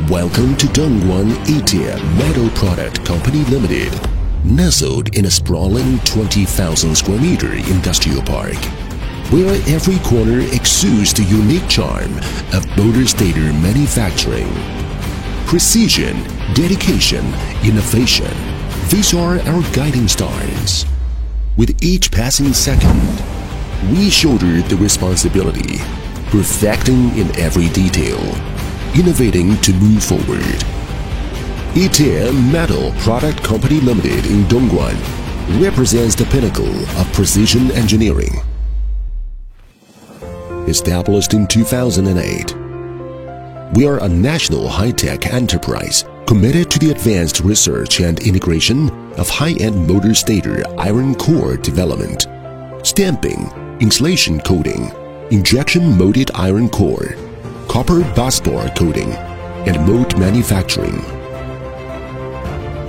Welcome to Dongguan Yitie Metal Product Company Limited, nestled in a sprawling 20,000 square meter industrial park, where every corner exudes the unique charm of motor stator manufacturing. Precision, dedication, innovation, these are our guiding stars. With each passing second, we shoulder the responsibility, perfecting in every detail, innovating to move forward. Yitie Metal Product Company Limited in Dongguan represents the pinnacle of precision engineering. Established in 2008, we are a national high-tech enterprise committed to the advanced research and integration of high-end motor stator iron core development, stamping, insulation coating, injection-molded iron core, copper busbar coating, and mold manufacturing.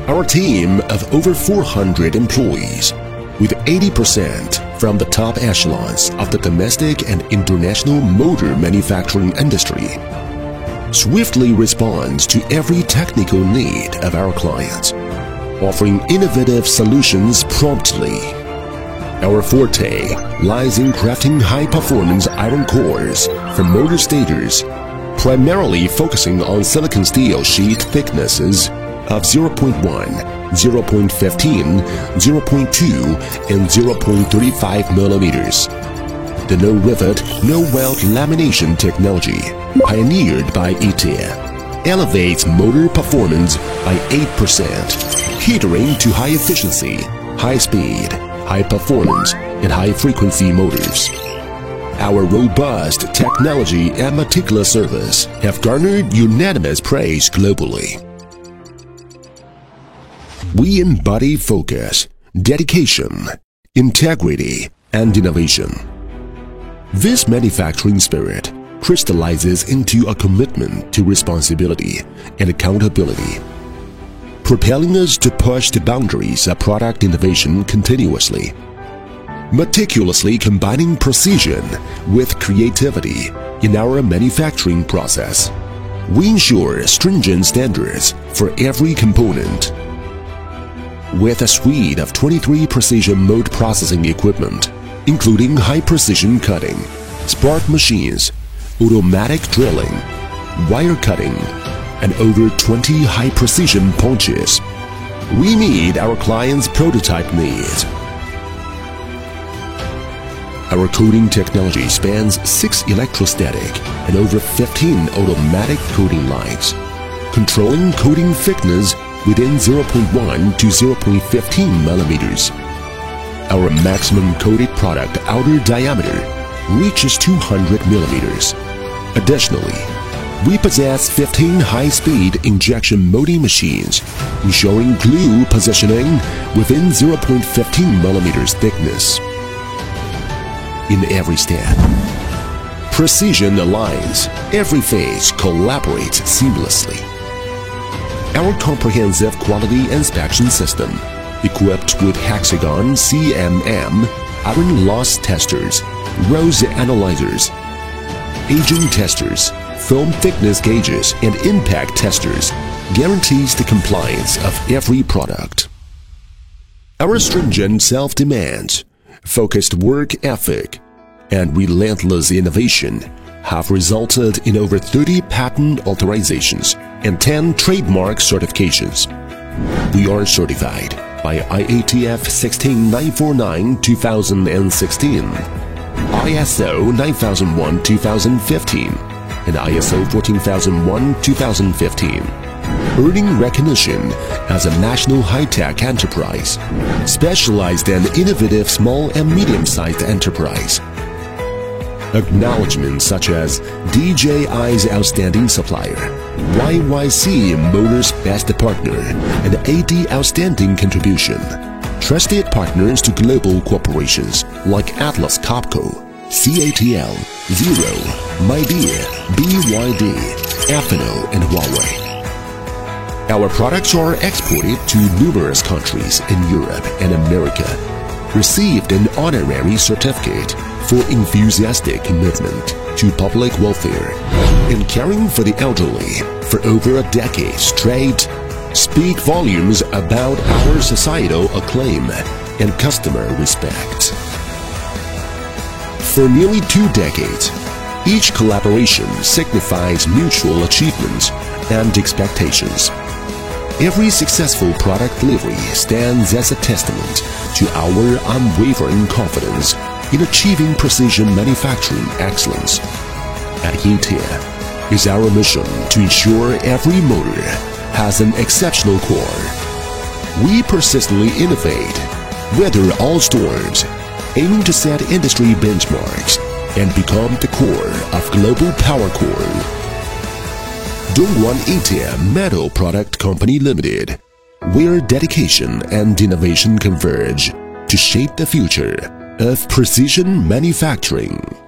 Our team of over 400 employees, with 80% from the top echelons of the domestic and international motor manufacturing industry, swiftly responds to every technical need of our clients, offering innovative solutions promptly. Our forte lies in crafting high-performance iron cores for motor stators, primarily focusing on silicon steel sheet thicknesses of 0.1, 0.15, 0.2, and 0.35 millimeters. The no-rivet, no-weld lamination technology, pioneered by Yitie, elevates motor performance by 8%, catering to high efficiency, high speed, high performance, and high frequency motors. Our robust technology and meticulous service have garnered unanimous praise globally. We embody focus, dedication, integrity, and innovation. This manufacturing spirit crystallizes into a commitment to responsibility and accountability, propelling us to push the boundaries of product innovation continuously. Meticulously combining precision with creativity in our manufacturing process, we ensure stringent standards for every component. With a suite of 23 precision mold processing equipment, including high-precision cutting, spark machines, automatic drilling, wire cutting, and over 20 high-precision punches, we meet our clients' prototype needs. Our coating technology spans 6 electrostatic and over 15 automatic coating lines, controlling coating thickness within 0.1 to 0.15 millimeters. Our maximum coated product outer diameter reaches 200 millimeters. Additionally, we possess 15 high-speed injection molding machines, ensuring glue positioning within 0.15 millimeters thickness. In every step, precision aligns, every phase collaborates seamlessly. Our comprehensive quality inspection system, equipped with Hexagon CMM, iron loss testers, rose analyzers, aging testers, film thickness gauges, and impact testers, guarantees the compliance of every product. Our stringent self-demands, focused work ethic, and relentless innovation have resulted in over 30 patent authorizations and 10 trademark certifications. We are certified by IATF 16949-2016, ISO 9001-2015, and ISO 14001-2015, earning recognition as a national high-tech enterprise, specialized and innovative small and medium-sized enterprise. Acknowledgements such as DJI's Outstanding Supplier, YYC Motors Best Partner, and AD Outstanding Contribution. Trusted partners to global corporations like Atlas Copco, CATL, Zero, MyDear, BYD, Amphenol, and Huawei. Our products are exported to numerous countries in Europe and America, received an honorary certificate for enthusiastic commitment. to public welfare and caring for the elderly for over a decade straight speak volumes about our societal acclaim and customer respect. For nearly 2 decades, each collaboration signifies mutual achievements and expectations. Every successful product delivery stands as a testament to our unwavering confidence in achieving precision manufacturing excellence. At Yeetia, it's our mission to ensure every motor has an exceptional core. We persistently innovate, weather all storms, aiming to set industry benchmarks and become the core of global power core. Dongguan Yeetia Metal Product Company Limited, where dedication and innovation converge to shape the future of precision manufacturing.